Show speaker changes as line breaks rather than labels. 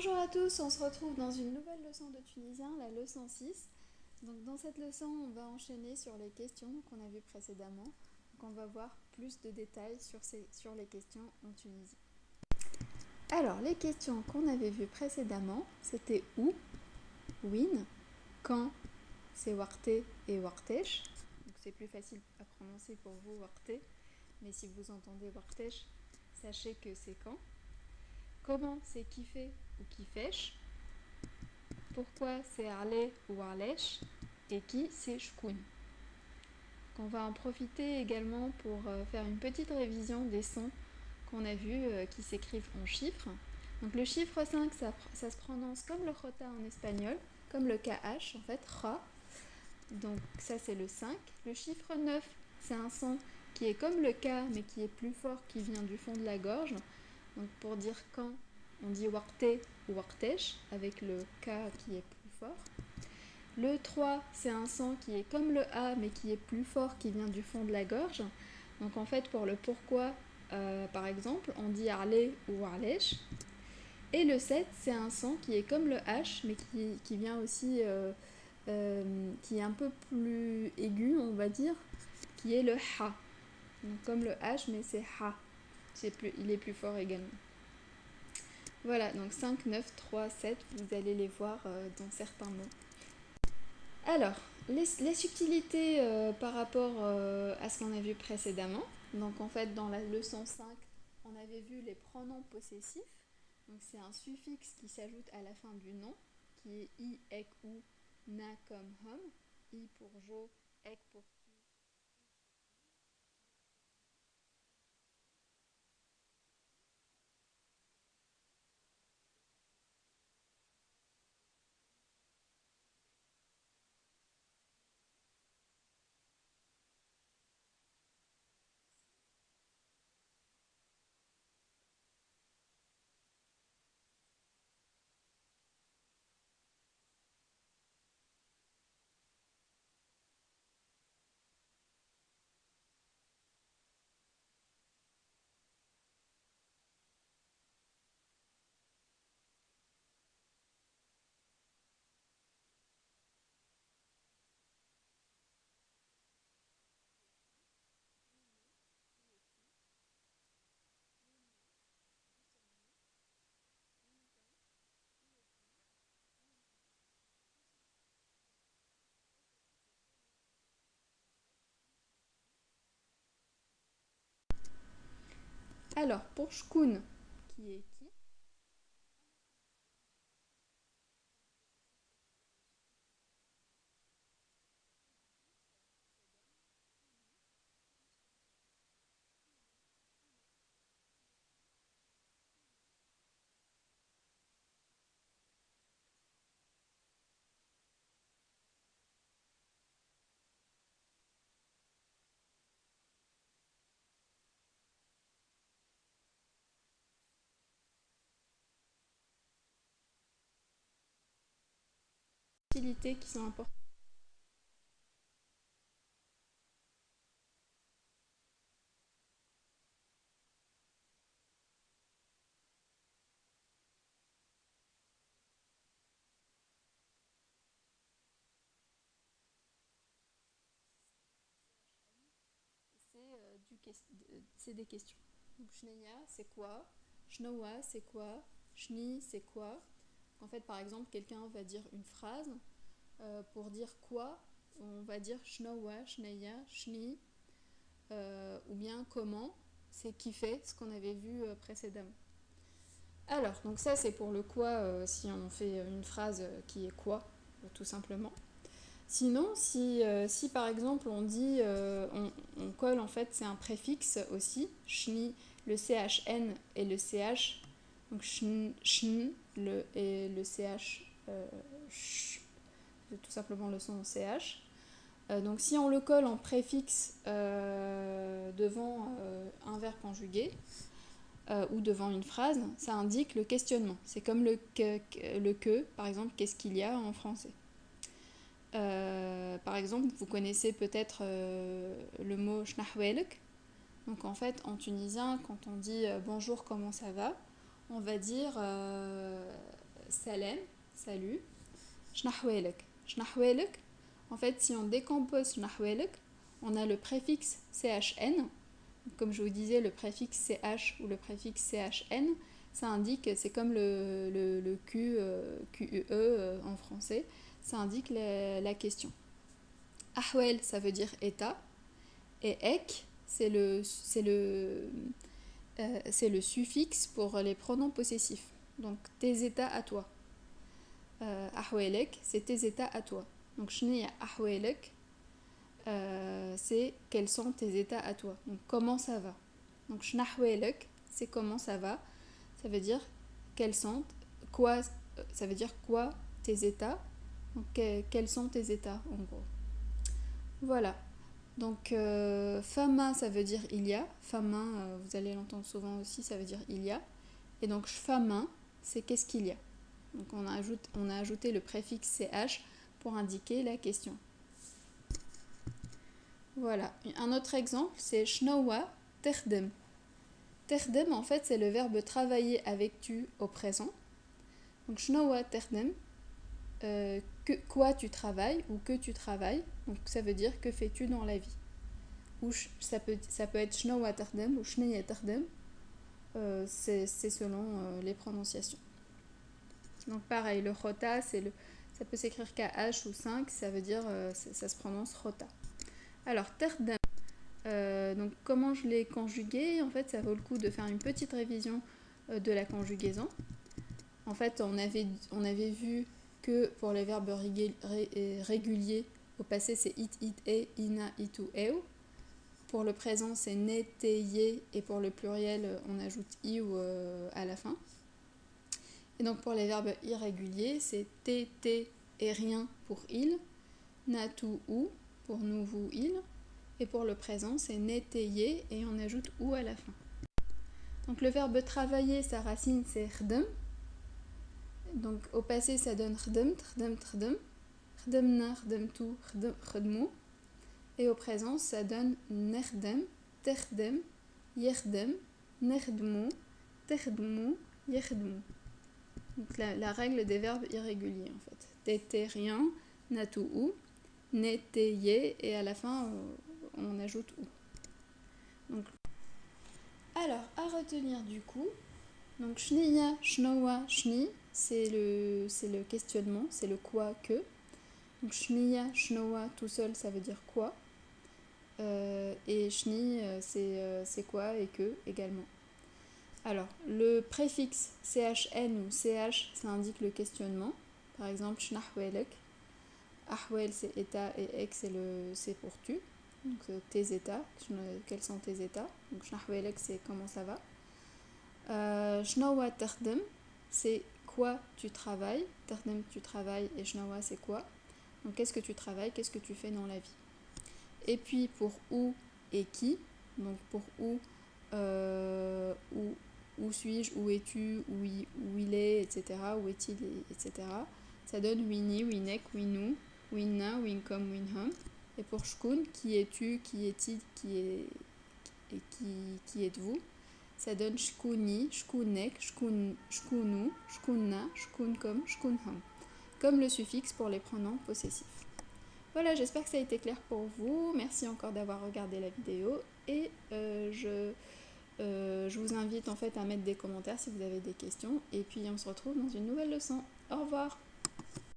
Bonjour à tous, on se retrouve dans une nouvelle leçon de tunisien, la leçon 6. Donc dans cette leçon, on va enchaîner sur les questions qu'on a vues précédemment. Donc on va voir plus de détails sur les questions en tunisien. Alors les questions qu'on avait vues précédemment, c'était où, win, quand, c'est warte et wartesh. Donc c'est plus facile à prononcer pour vous warte, mais si vous entendez wartesh, sachez que c'est quand. Comment, c'est qui fait ou qui fèche. Pourquoi, c'est arlé ou arlèche. Et qui, c'est shkoun. On va en profiter également pour faire une petite révision des sons qu'on a vus qui s'écrivent en chiffres. Donc le chiffre 5, ça se prononce comme le jota en espagnol, comme le KH en fait, ra. Donc ça c'est le 5. Le chiffre 9, c'est un son qui est comme le K mais qui est plus fort, qui vient du fond de la gorge. Donc pour dire quand, on dit warte ou wartesh avec le K qui est plus fort. Le 3, c'est un son qui est comme le A mais qui est plus fort, qui vient du fond de la gorge. Donc en fait pour le pourquoi, par exemple, on dit arlé ou arlèche. Et le 7, c'est un son qui est comme le H mais qui vient aussi, qui est un peu plus aigu, on va dire, qui est le Ha. Donc comme le H mais c'est Ha. Il est plus fort également. Voilà, donc 5, 9, 3, 7, vous allez les voir dans certains mots. Alors, les subtilités par rapport à ce qu'on a vu précédemment. Donc en fait, dans la leçon 5, on avait vu les pronoms possessifs. Donc c'est un suffixe qui s'ajoute à la fin du nom, qui est i, ek, ou, na comme hum. I pour jo, ek pour tu. Alors, pour shkun, qui est qui? Subtilités qui sont importantes. C'est des questions. Donc, shneya, c'est quoi? Shnoa, c'est quoi? Shni, c'est quoi? En fait, par exemple, quelqu'un va dire une phrase. Pour dire quoi, on va dire shnoa, shneya, shni, ou bien comment, c'est qui fait, ce qu'on avait vu précédemment. Alors, donc ça c'est pour le quoi, si on fait une phrase qui est quoi, tout simplement. Sinon, si par exemple on dit, on colle en fait, c'est un préfixe aussi, shni, le chn et le ch, donc shn, et le ch, sh, c'est tout simplement le son ch. Donc si on le colle en préfixe devant un verbe conjugué ou devant une phrase, ça indique le questionnement. C'est comme le que, par exemple, qu'est-ce qu'il y a en français. Par exemple, vous connaissez peut-être le mot shnahwelek. Donc en fait, en tunisien, quand on dit bonjour, comment ça va, on va dire salam, salut. Shnahwelek. Shnahwelek, en fait, si on décompose Shnahwelek, on a le préfixe CHN. Comme je vous disais, le préfixe CH ou le préfixe CHN, ça indique, c'est comme le Q, QUE en français, ça indique la question. Ahwel, ça veut dire état, et ek, c'est le suffixe pour les pronoms possessifs. Donc tes états à toi. Ahwelek, c'est tes états à toi. Donc shniya ahwelek, c'est quels sont tes états à toi. Donc comment ça va. Donc shnahwelek, c'est comment ça va. Ça veut dire quels sont, quoi, ça veut dire quoi tes états. Donc quels sont tes états en gros. Voilà. Donc fama, ça veut dire il y a. Fama, vous allez l'entendre souvent aussi, ça veut dire il y a. Et donc fama, c'est qu'est-ce qu'il y a. Donc on a ajouté le préfixe ch pour indiquer la question. Voilà. Un autre exemple, c'est shnowa terdem. Terdem, en fait, c'est le verbe travailler avec tu au présent. Donc shnowa terdem, quoi tu travailles ou que tu travailles. Donc ça veut dire que fais-tu dans la vie. Ou ça peut être shnowa terdem ou shneya terdem. C'est selon les prononciations. Donc pareil, le rota, ça peut s'écrire KH ou 5, ça veut dire, ça se prononce rota. Alors, terdem, donc comment je l'ai conjugué. En fait, ça vaut le coup de faire une petite révision de la conjugaison. En fait, on avait vu que pour les verbes réguliers, au passé c'est it, e, ina, itu, eu. Pour le présent, c'est ne, te, ye, et pour le pluriel, on ajoute iu à la fin. Et donc pour les verbes irréguliers, c'est te, et rien pour il, na, tu, ou pour nous, vous, il. Et pour le présent, c'est ne, te, ye, et on ajoute ou à la fin. Donc le verbe travailler, sa racine, c'est rdem. Donc au passé, ça donne rdem, trdem, trdem. Rdemna, rdemtu, rdemu. Et au présent, ça donne nerdem, terdem, yerdem, nerdmu, terdmu, yerdmu. Donc la règle des verbes irréguliers en fait. Te, rien, natu, ou, ne, te, ye, et à la fin, on ajoute ou. Donc, alors, à retenir du coup, donc shniya, shnowa, shni, c'est le questionnement, c'est le quoi que. Donc shniya, shnowa, tout seul, ça veut dire quoi. Et shni, c'est quoi et que également. Alors, le préfixe chn ou ch, ça indique le questionnement. Par exemple, shnahwelek. Ahwel, c'est état et ek, c'est pour tu. Donc, tes états. Quels sont tes états. Donc, shnahwelek, c'est comment ça va. Shnowa terdem, c'est quoi tu travailles. Terdem, tu travailles, et shnowa, c'est quoi. Donc, qu'est-ce que tu travailles, qu'est-ce que tu fais dans la vie. Et puis pour où et qui, donc pour où suis-je, où es-tu, où il est, etc., où est-il, etc. Ça donne wini, winek, winou, winna, winkom, winhom. Et pour shkun, qui es-tu, qui est-il, qui êtes-vous, ça donne shkuni, shkunek, shkunu, shkunna, shkunkom, shkunhom. Comme le suffixe pour les pronoms possessifs. Voilà, j'espère que ça a été clair pour vous. Merci encore d'avoir regardé la vidéo et je vous invite en fait à mettre des commentaires si vous avez des questions. Et puis on se retrouve dans une nouvelle leçon. Au revoir!